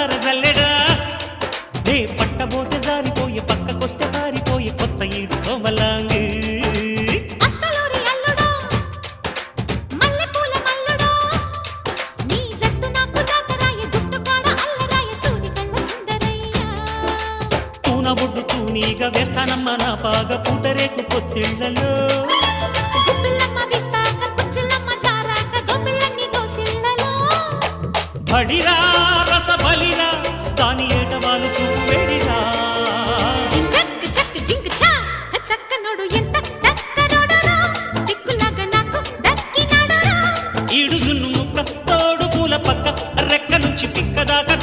పంచదార జల్లెడా నే పట్టబోతే జారిపోయే పక్కకొస్తే పారిపోయే కొత్త ఈడు కోమలాంగి అత్తలోరి అల్లుడా మల్లెపూల మల్లుడా నీ జట్టు నాకు జాతరాయ గుట్టు కాడ అల్లరాయ సూది కళ్ళ సుందరయ్య తూన ఒడ్డు తూనీగా వేస్తానమ్మా నా పాగ పూతరేకు పొత్తిళ్లలో గుప్పిళ్ళమ్మ విప్పాక కుచ్చిళ్ళమ్మ జారాక దొమ్మిళ్ళన్ని దోసిళ్ళలో బడిరా రస బలిరా దాని ఏటవాలు చూపు వేడిరా జింజక్ చక్ జింగ్ చా చక్కనోడు ఎంత దక్కనోడురా దిక్కులాగా నాకు దక్కినాడురా ఈడు జున్ను ముక్క తోడు పూల పక్క రెక్క నుంచి పిక్క దాకా